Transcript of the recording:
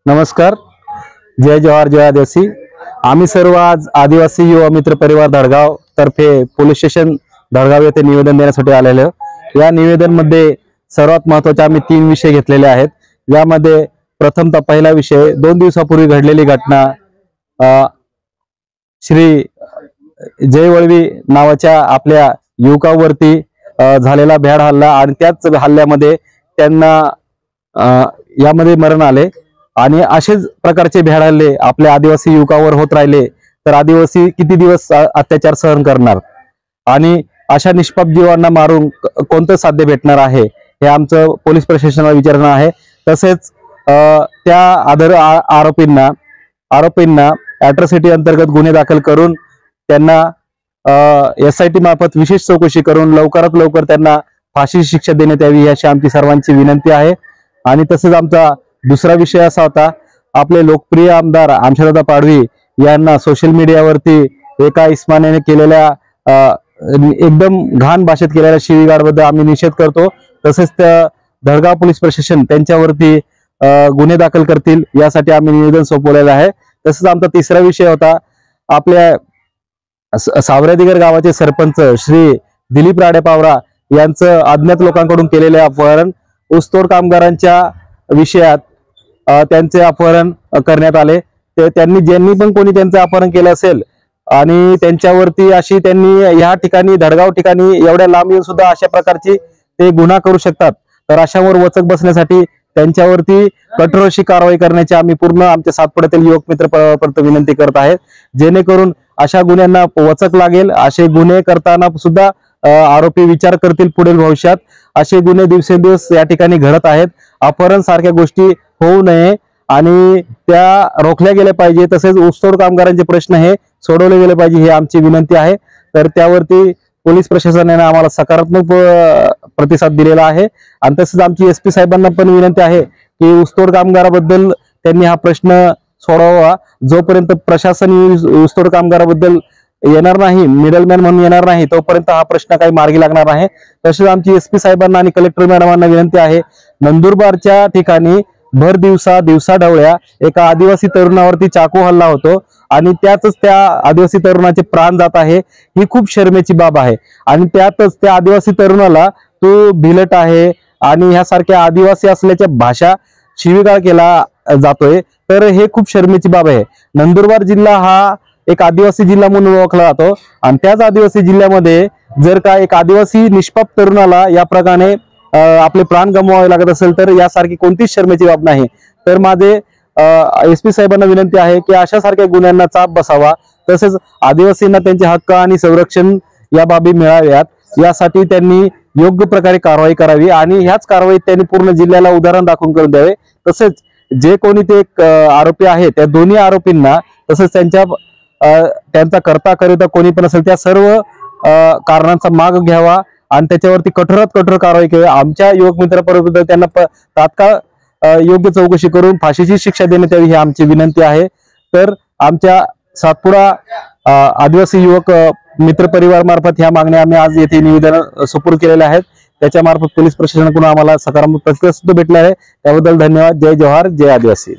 नमस्कार। जय जवाहर जय आदिवासी। आम्ही सर्व आज आदिवासी युवा मित्र परिवार धडगाव तर्फे पोलीस स्टेशन धडगाव येथे निवेदन देण्यासाठी आलेलो। या निवेदन मध्ये सर्वात महत्त्वाचे आम्ही 3 विषय घेतलेले आहेत। यामध्ये प्रथमतः पहिला विषय 2 दिवसापूर्वी घडलेली घटना, श्री जय वळवी नावाच्या आपल्या युवकावरती झालेला भ्याड हल्ला आणि त्याच हल्ल्यामध्ये त्यांना यामध्ये मरण आले। आणि असेच प्रकारचे भ्याड हल्ले आपल्या आदिवासी युवकावर होत राहिले तर आदिवासी किती दिवस अत्याचार सहन करणार आणि अशा निष्पाप जीवांना मारून कोणतं साध्य भेटणार आहे हे आमचं पोलीस प्रशासनाला विचारणं आहे। तसेच त्या आरोपींना अॅट्रॉसिटी अंतर्गत गुन्हे दाखल करून त्यांना SIT मार्फत विशेष चौकशी करून लवकरात लवकर त्यांना फाशीची शिक्षा देण्यात यावी अशी आमची सर्वांची विनंती आहे। आणि तसेच आमचा दुसरा विषय असा होता, आपले लोकप्रिय आमदार आमशादादा पाडवी यांना सोशल मीडियावरती एका इस्माने केलेल्या एकदम घाण भाषेत केलेल्या शिवीगाळबद्दल आम्ही निषेध करतो। तसेच त्या धडगाव पोलीस प्रशासन त्यांच्यावरती गुन्हे दाखल करतील यासाठी आम्ही निवेदन सोपवलेलं आहे। तसेच आमचा तिसरा विषय होता, आपल्या सावरेदिगर गावाचे सरपंच श्री दिलीप राडेपावरा यांचं अज्ञात लोकांकडून केलेले अपहरण, ऊसतोड कामगारांच्या विषयात त्यांचे अपहरण करण्यात आले। ज्यांनी पण कोणी त्यांचं अपहरण केलं असेल आणि त्यांच्यावरती अशी त्यांनी या ठिकाणी धडगाव ठिकाणी एवढ्या लांब येऊन सुद्धा अशा प्रकारची ते गुन्हा करू शकतात, तर अशावर वचक बसण्यासाठी त्यांच्यावरती कठोर अशी कारवाई करण्याची आम्ही पूर्ण आमच्या सातपुड्यातील युवक मित्र परत विनंती करत आहेत, जेणेकरून अशा गुन्ह्यांना वचक लागेल। असे गुन्हे करताना सुद्धा आरोपी विचार करतील पुढील भविष्यात। असे गुन्हे दिवसेंदिवस या ठिकाणी घडत आहेत। अपहरण सारख्या गोष्टी होऊ नये आणि त्या रोखल्या गेल्या पाहिजे। तसेच ऊसतोड कामगारांचे प्रश्न हे सोडवले गेले पाहिजे ही आमची विनंती आहे। तर त्यावरती पोलीस प्रशासनाने आम्हाला सकारात्मक प्रतिसाद दिलेला आहे। आणि तसेच आमची SP साहेबांना पण विनंती आहे की ऊसतोड कामगाराबद्दल त्यांनी हा प्रश्न सोडवावा। जोपर्यंत प्रशासन ऊसतोड कामगाराबद्दल येणार नाही, मिडलमॅन म्हणून येणार नाही, तोपर्यंत हा प्रश्न काही मार्गी लागणार आहे। तसेच आमची SP साहेबांना आणि कलेक्टर मॅडमांना विनंती आहे, नंदुरबारच्या ठिकाणी भर दिवसा ढवळ्या एका आदिवासी तरुणावरती चाकू हल्ला होतो आणि त्यातच त्या आदिवासी तरुणाचे प्राण जात आहे, ही खूप शरमेची बाब आहे। आणि त्यातच त्या आदिवासी तरुणाला तो भिलट आहे आणि ह्यासारख्या आदिवासी असल्याच्या भाषा शिवीगाळ केला जातोय, तर हे खूप शरमेची बाब आहे। नंदुरबार जिल्हा हा एक आदिवासी जिल्हा म्हणून ओळखला जातो आणि त्याच आदिवासी जिल्ह्यामध्ये जर का एक आदिवासी निष्पाप तरुणाला या प्रकारे आपले प्राण गमवावे लागत असेल तर यासारखी कोणतीच शरमेची बाब नाही। तर माझे SP साहेबांना विनंती आहे की अशा सारख्या गुन्ह्यांना चाप बसावा, तसेच आदिवासींना त्यांचे हक्क आणि संरक्षण या बाबी मिळाव्यात यासाठी त्यांनी योग्य प्रकारे कारवाई करावी आणि ह्याच कारवाईत त्यांनी पूर्ण जिल्ह्याला उदाहरण दाखवून करून द्यावे। तसेच जे कोणी ते आरोपी आहेत त्या दोन्ही आरोपींना तसेच त्यांचा करता कोणी पण असेल त्या सर्व कारणांचा माग घ्यावा आणि त्याच्यावरती कठोरात कठोर कारवाई करावी। आमच्या युवक मित्रांबरोबर त्यांना तात्काळ योग्य चौकशी करून फाशीची शिक्षा देण्यात यावी ही आमची विनंती आहे। तर आमच्या सातपुडा आदिवासी युवक मित्र परिवार मार्फत ह्या मागण्या आम्ही आज येथे निवेदन सुपूर्द केलेले आहेत। त्याच्या मार्फत पोलीस प्रशासनाकडून आम्हाला सकारात्मक प्रतिसाद भेटला आहे, त्याबद्दल धन्यवाद। जय जवाहर जय आदिवासी।